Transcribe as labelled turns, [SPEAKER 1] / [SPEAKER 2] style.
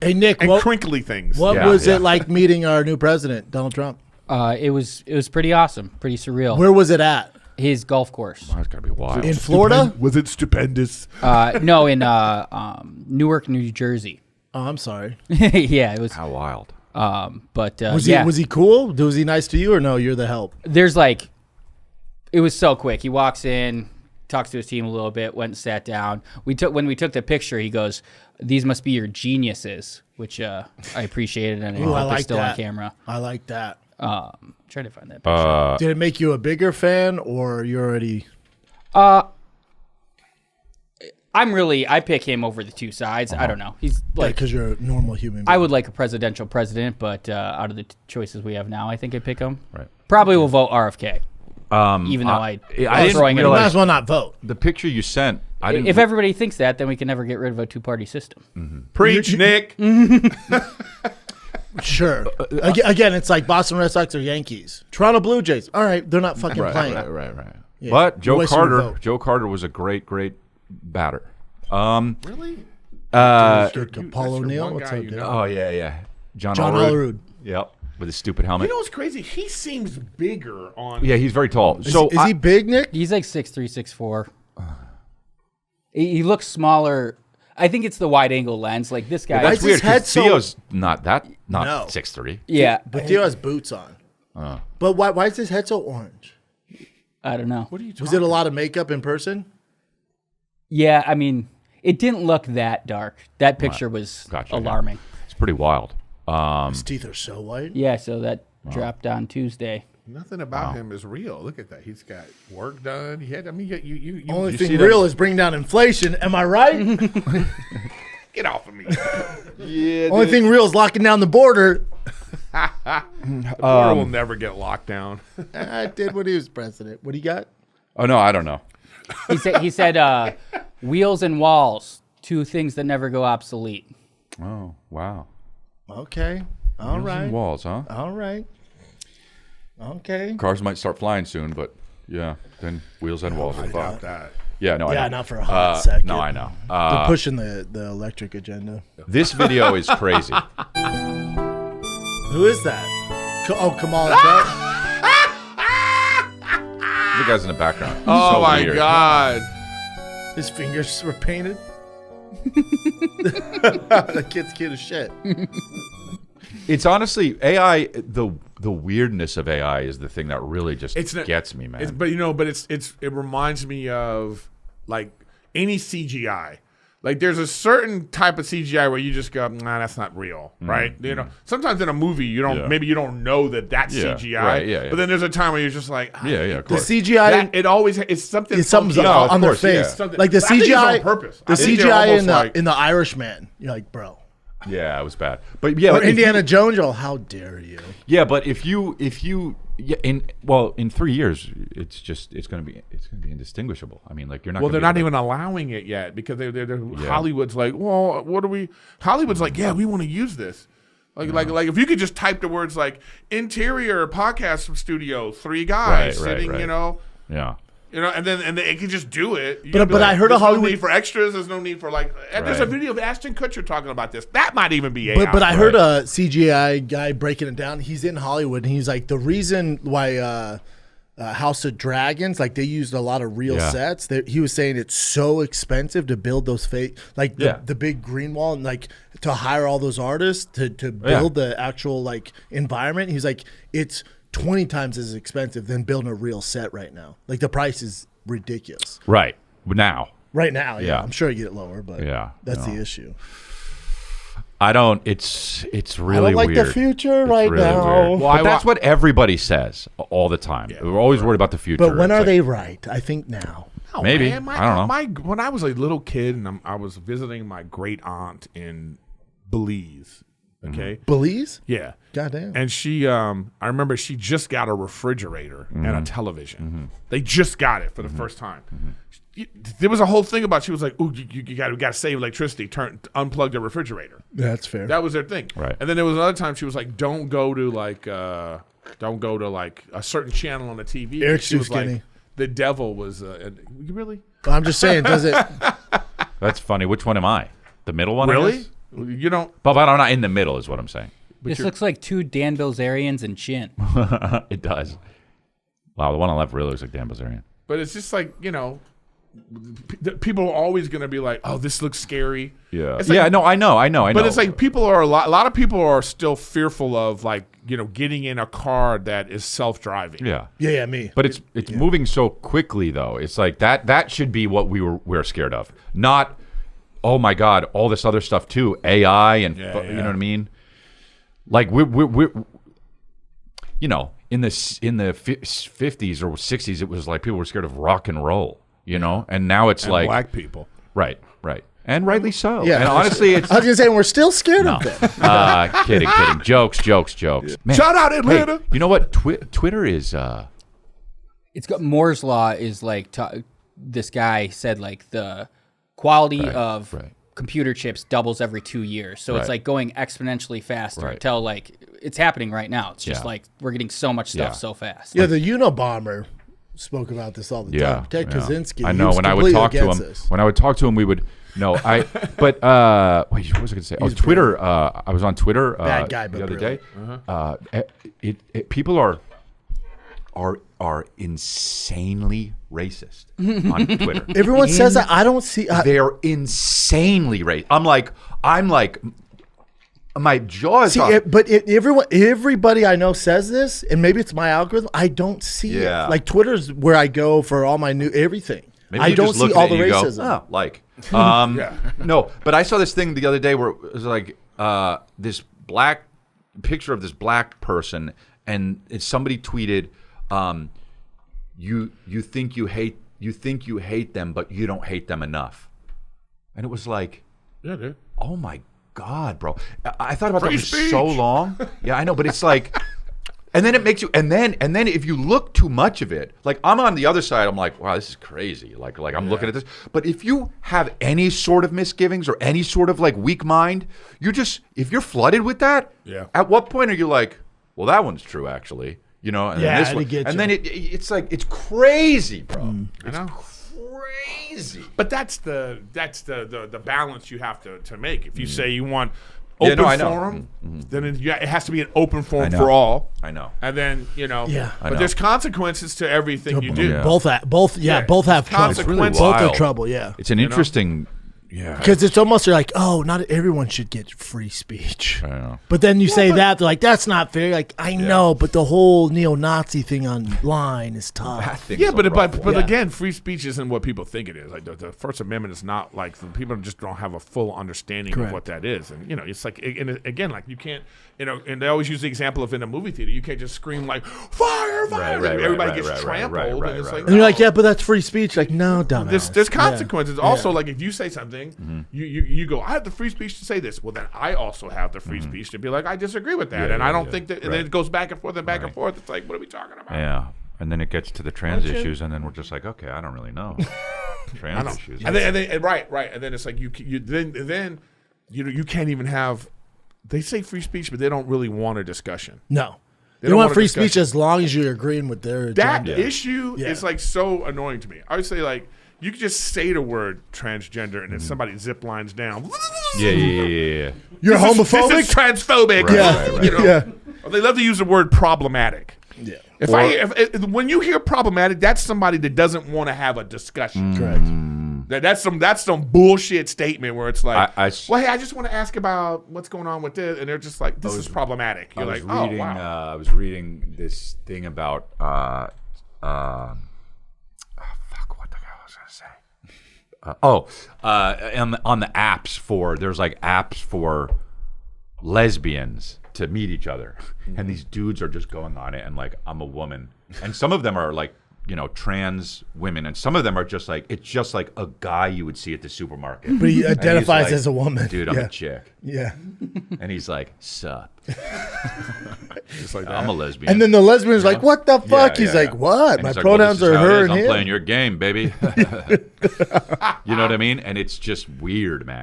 [SPEAKER 1] Hey, Nick.
[SPEAKER 2] And crinkly things.
[SPEAKER 1] What was it like meeting our new president, Donald Trump?
[SPEAKER 3] It was pretty awesome, pretty surreal.
[SPEAKER 1] Where was it at?
[SPEAKER 3] His golf course.
[SPEAKER 4] Wow, it's got to be wild.
[SPEAKER 1] In Florida?
[SPEAKER 2] Was it stupendous?
[SPEAKER 3] No, in Newark, New Jersey.
[SPEAKER 1] Oh, I'm sorry.
[SPEAKER 3] Yeah, it was.
[SPEAKER 4] How wild.
[SPEAKER 3] But
[SPEAKER 1] was he cool? Was he nice to you, or no? You're the help.
[SPEAKER 3] There's like, it was so quick. He walks in, talks to his team a little bit, went and sat down. When we took the picture, he goes, "These must be your geniuses," which I appreciated, and I hope
[SPEAKER 1] like
[SPEAKER 3] they're still
[SPEAKER 1] that.
[SPEAKER 3] on camera.
[SPEAKER 1] I like that.
[SPEAKER 3] Trying to find that picture.
[SPEAKER 1] Did it make you a bigger fan, or you already?
[SPEAKER 3] I pick him over the two sides. I don't know. He's like,
[SPEAKER 1] because you're a normal human being.
[SPEAKER 3] I would like a presidential president, but out of the choices we have now, I think I pick him.
[SPEAKER 4] Right.
[SPEAKER 3] Probably will vote RFK. Even though I was throwing it.
[SPEAKER 1] You might as well not vote.
[SPEAKER 4] The picture you sent, I didn't.
[SPEAKER 3] If everybody thinks that, then we can never get rid of a two-party system.
[SPEAKER 4] Mm-hmm.
[SPEAKER 2] Preach, Nick.
[SPEAKER 1] Sure. Again, it's like Boston Red Sox or Yankees. Toronto Blue Jays. All right, they're not fucking playing.
[SPEAKER 4] Right.
[SPEAKER 1] Yeah.
[SPEAKER 4] But Joe
[SPEAKER 1] Vote.
[SPEAKER 4] Carter was a great batter.
[SPEAKER 2] Really?
[SPEAKER 1] Paul O'Neill. What's up, dude?
[SPEAKER 4] Oh yeah. John
[SPEAKER 1] Olerud.
[SPEAKER 4] Yep, with his stupid helmet.
[SPEAKER 2] You know what's crazy? He seems bigger on.
[SPEAKER 4] Yeah, he's very tall.
[SPEAKER 1] Is he big, Nick?
[SPEAKER 3] He's like 6'3", 6'4". He looks smaller. I think it's the wide-angle lens. Like this guy.
[SPEAKER 4] That's
[SPEAKER 1] his
[SPEAKER 4] weird.
[SPEAKER 1] head
[SPEAKER 4] 'Cause
[SPEAKER 1] so-
[SPEAKER 4] Theo's not
[SPEAKER 1] No.
[SPEAKER 4] 6'3".
[SPEAKER 3] Yeah,
[SPEAKER 1] But Theo has boots on. But why is his head so orange?
[SPEAKER 3] I don't know.
[SPEAKER 2] What are you talking
[SPEAKER 1] Was it a lot of makeup in person?
[SPEAKER 3] Yeah, I mean, it didn't look that dark. That picture was
[SPEAKER 4] Gotcha,
[SPEAKER 3] alarming.
[SPEAKER 4] Yeah. It's pretty wild.
[SPEAKER 1] His teeth are so white.
[SPEAKER 3] Yeah, so that dropped on Tuesday.
[SPEAKER 2] Nothing about him is real. Look at that. He's got work done. He had. I mean, you
[SPEAKER 1] Only
[SPEAKER 4] you
[SPEAKER 1] thing
[SPEAKER 4] see
[SPEAKER 1] real is bringing down inflation. Am I right?
[SPEAKER 2] get off of me.
[SPEAKER 1] Only thing real is locking down the border.
[SPEAKER 2] The border will never get locked down.
[SPEAKER 1] I did when he was president. What do you got?
[SPEAKER 4] Oh no, I don't know.
[SPEAKER 3] He said wheels and walls, two things that never go obsolete.
[SPEAKER 4] Oh wow.
[SPEAKER 1] Okay. All right.
[SPEAKER 4] Walls, huh?
[SPEAKER 1] All right. Okay.
[SPEAKER 4] Cars might start flying soon, but yeah, then wheels and walls.
[SPEAKER 2] About that.
[SPEAKER 4] Yeah, no, I know.
[SPEAKER 1] Not for a hot second.
[SPEAKER 4] No, I know.
[SPEAKER 1] They're pushing the electric agenda.
[SPEAKER 4] This video is crazy.
[SPEAKER 1] Who is that? Kamala.
[SPEAKER 4] The guy's in the background.
[SPEAKER 2] Oh
[SPEAKER 4] So
[SPEAKER 2] my
[SPEAKER 4] weird.
[SPEAKER 2] God.
[SPEAKER 1] His fingers were painted. The kid's cute as shit.
[SPEAKER 4] It's honestly AI. The weirdness of AI is the thing that really just gets me, man.
[SPEAKER 2] It reminds me of like any CGI. Like there's a certain type of CGI where you just go, nah, that's not real, right? You know, sometimes in a movie you don't maybe you don't know that that's CGI,
[SPEAKER 4] right, yeah.
[SPEAKER 2] But then there's a time where you're just like,
[SPEAKER 4] of
[SPEAKER 1] The
[SPEAKER 4] course.
[SPEAKER 1] CGI.
[SPEAKER 2] it's something.
[SPEAKER 1] Something's
[SPEAKER 2] funky.
[SPEAKER 1] on their
[SPEAKER 4] course,
[SPEAKER 1] face.
[SPEAKER 4] yeah.
[SPEAKER 1] Like the
[SPEAKER 2] But I think it's
[SPEAKER 1] CGI
[SPEAKER 2] on purpose.
[SPEAKER 1] The
[SPEAKER 2] I think they're
[SPEAKER 1] CGI
[SPEAKER 2] almost
[SPEAKER 1] in the Irishman. You're like, bro.
[SPEAKER 4] Yeah, it was bad. But yeah,
[SPEAKER 1] Or
[SPEAKER 4] but if
[SPEAKER 1] Indiana Jones. Oh, how dare you?
[SPEAKER 4] yeah, but if you in 3 years, it's gonna be indistinguishable. I mean, like you're not.
[SPEAKER 2] Well,
[SPEAKER 4] gonna
[SPEAKER 2] they're
[SPEAKER 4] be
[SPEAKER 2] not
[SPEAKER 4] able
[SPEAKER 2] even allowing it yet because Hollywood's like, well, what do we? Hollywood's like, yeah, we want to use this. Like if you could just type the words like interior podcast studio, 3 guys sitting,
[SPEAKER 4] right.
[SPEAKER 2] you know.
[SPEAKER 4] Yeah.
[SPEAKER 2] You know, and then it can just do it.
[SPEAKER 1] But I heard
[SPEAKER 2] there's
[SPEAKER 1] a Hollywood.
[SPEAKER 2] no need for extras. There's no need for like. And there's a
[SPEAKER 4] Right.
[SPEAKER 2] video of Ashton Kutcher talking about this. That might even be AI.
[SPEAKER 1] But I heard a CGI guy breaking it down. He's in Hollywood, and he's like, the reason why House of Dragons, like they used a lot of real sets. He was saying it's so expensive to build those fake, like the big green wall, and like to hire all those artists to build the actual like environment. He's like, it's 20 times as expensive than building a real set right now. Like the price is ridiculous.
[SPEAKER 4] Right now.
[SPEAKER 1] Right now,
[SPEAKER 4] Yeah.
[SPEAKER 1] I'm sure you get it lower, but that's the issue.
[SPEAKER 4] I don't. It's really
[SPEAKER 1] I don't like
[SPEAKER 4] weird.
[SPEAKER 1] the future
[SPEAKER 4] It's
[SPEAKER 1] right
[SPEAKER 4] really
[SPEAKER 1] now.
[SPEAKER 4] weird. But that's what everybody says all the time. We're always worried about the future.
[SPEAKER 1] But when
[SPEAKER 4] It's
[SPEAKER 1] are
[SPEAKER 4] like,
[SPEAKER 1] they right? I think now.
[SPEAKER 2] No,
[SPEAKER 4] Maybe.
[SPEAKER 2] man,
[SPEAKER 4] I don't know.
[SPEAKER 2] When I was a little kid and I was visiting my great aunt in Belize. Okay.
[SPEAKER 1] Belize?
[SPEAKER 2] Yeah.
[SPEAKER 1] Goddamn.
[SPEAKER 2] And she, I remember she just got a refrigerator and a television. They just got it for the first time. There was a whole thing about she was like, "Ooh, we got to save electricity. Unplug the refrigerator."
[SPEAKER 1] That's fair.
[SPEAKER 2] That was their thing.
[SPEAKER 4] Right.
[SPEAKER 2] And then there was another time she was like, "Don't go to like a certain channel on the TV."
[SPEAKER 1] Eric's
[SPEAKER 2] She
[SPEAKER 1] too
[SPEAKER 2] was
[SPEAKER 1] skinny.
[SPEAKER 2] like, the devil was. You really?
[SPEAKER 1] I'm just saying, does it?
[SPEAKER 4] That's funny. Which one am I? The middle one? I
[SPEAKER 2] Really?
[SPEAKER 4] guess?
[SPEAKER 2] You don't.
[SPEAKER 4] But I'm not in the middle, is what I'm saying.
[SPEAKER 3] This looks like two Dan Bilzerians and Chin.
[SPEAKER 4] It does. Wow, the one on the left really looks like Dan Bilzerian.
[SPEAKER 2] But it's just like, people are always going to be like, "Oh, this looks scary."
[SPEAKER 4] Yeah.
[SPEAKER 2] It's like,
[SPEAKER 4] I know.
[SPEAKER 2] But it's like a lot of people are still fearful of getting in a car that is self-driving.
[SPEAKER 4] Yeah.
[SPEAKER 1] Yeah, me.
[SPEAKER 4] But it's moving so quickly though. It's like that should be what we're scared of. Not, oh my God, all this other stuff too. AI and you know what I mean? Like we're in the 50s or 60s, it was like people were scared of rock and roll, and now it's like
[SPEAKER 2] black people.
[SPEAKER 4] Right. And rightly so.
[SPEAKER 1] Yeah.
[SPEAKER 4] And honestly,
[SPEAKER 1] I was going to say, we're still scared of them.
[SPEAKER 4] Kidding. Jokes. Man,
[SPEAKER 2] Shout out Atlanta.
[SPEAKER 4] Hey, you know what? Twitter is.
[SPEAKER 3] It's got Moore's law is like this guy said like the quality of computer chips doubles every 2 years, so it's like going exponentially faster until like it's happening right now. It's just like we're getting so much stuff so fast.
[SPEAKER 1] Yeah, the Unabomber spoke about this all the time. Ted Kaczynski.
[SPEAKER 4] I know. When I would talk to him, we would. No, I. But wait, what was I going to say? Twitter. I was on Twitter
[SPEAKER 1] Bad guy, but
[SPEAKER 4] the other
[SPEAKER 1] brilliant.
[SPEAKER 4] day. People are insanely racist on Twitter.
[SPEAKER 1] Everyone says that. I don't see.
[SPEAKER 4] They're insanely racist. I'm like, my jaw is off.
[SPEAKER 1] Everybody I know says this, and maybe it's my algorithm. I don't see it. Like Twitter's where I go for all my new everything.
[SPEAKER 4] Maybe
[SPEAKER 1] I don't see all the racism.
[SPEAKER 4] No, but I saw this thing the other day where it was like this black picture of this black person, and somebody tweeted, "You think you hate them, but you don't hate them enough," and it was like,
[SPEAKER 2] yeah, dude.
[SPEAKER 4] Oh my God, bro! I thought about that for so long. Yeah, I know, but it's like. And then it makes you, and then if you look too much of it, like I'm on the other side, I'm like, wow, this is crazy. Like I'm looking at this. But if you have any sort of misgivings or any sort of like weak mind, if you're flooded with that, at what point are you like, well, that one's true actually, and this one, and then it's like it's crazy, bro.
[SPEAKER 2] I know.
[SPEAKER 4] Crazy.
[SPEAKER 2] But that's the balance you have to make. If you say you want open forum, then it has to be an open forum for all.
[SPEAKER 4] I know.
[SPEAKER 2] And then
[SPEAKER 1] Yeah.
[SPEAKER 2] But there's consequences to everything you do.
[SPEAKER 1] Yeah. Both have trouble.
[SPEAKER 2] Consequences.
[SPEAKER 1] Both have trouble. Yeah.
[SPEAKER 4] It's an interesting. Yeah.
[SPEAKER 1] Because it's almost like, oh, not everyone should get free speech.
[SPEAKER 4] I know.
[SPEAKER 1] But then you say that, they're like, that's not fair. Like, I know, but the whole neo-Nazi thing online is tough.
[SPEAKER 2] But again, free speech isn't what people think it is. Like the First Amendment is not like people just don't have a full understanding of what that is. And it's like, and again, like you can't, and they always use the example of in a movie theater, you can't just scream like fire, fire. Everybody gets trampled, and it's like,
[SPEAKER 1] and you're like, yeah, but that's free speech. Like, no, dumbass.
[SPEAKER 2] There's consequences. Also, like if you say something. You go, I have the free speech to say this. Well, then I also have the free speech to be like, I disagree with that, and I don't think that. And then it goes back and forth and back and forth. It's like, what are we talking about?
[SPEAKER 4] Yeah, and then it gets to the trans issues, and then we're just like, okay, I don't really know trans issues.
[SPEAKER 2] And then right, and then it's like you can't even have. They say free speech, but they don't really want a discussion.
[SPEAKER 1] No. They want free speech as long as you're agreeing with their agenda.
[SPEAKER 2] That issue is like so annoying to me. I would say like. You could just say the word transgender and then somebody zip lines down.
[SPEAKER 4] Yeah.
[SPEAKER 1] You're homophobic?
[SPEAKER 2] This is transphobic. Or they love to use the word problematic. Yeah. If when you hear problematic, that's somebody that doesn't want to have a discussion.
[SPEAKER 1] Correct.
[SPEAKER 2] That's some bullshit statement where it's like,
[SPEAKER 4] well,
[SPEAKER 2] hey, I just want to ask about what's going on with this, and they're just like, this is problematic. You're like, oh wow.
[SPEAKER 4] I was reading this thing about. On the apps there's like apps for lesbians to meet each other, and these dudes are just going on it, and like, I'm a woman, and some of them are like trans women, and some of them are just like, it's just like a guy you would see at the supermarket,
[SPEAKER 1] but he identifies as a woman.
[SPEAKER 4] Dude, I'm a chick.
[SPEAKER 1] Yeah.
[SPEAKER 4] And he's like, sup.
[SPEAKER 2] Just like
[SPEAKER 4] I'm a lesbian.
[SPEAKER 1] And then the lesbian's like, what the fuck? He's like, what? My pronouns are her and him.
[SPEAKER 4] I'm playing your game, baby. You know what I mean? And it's just weird, man.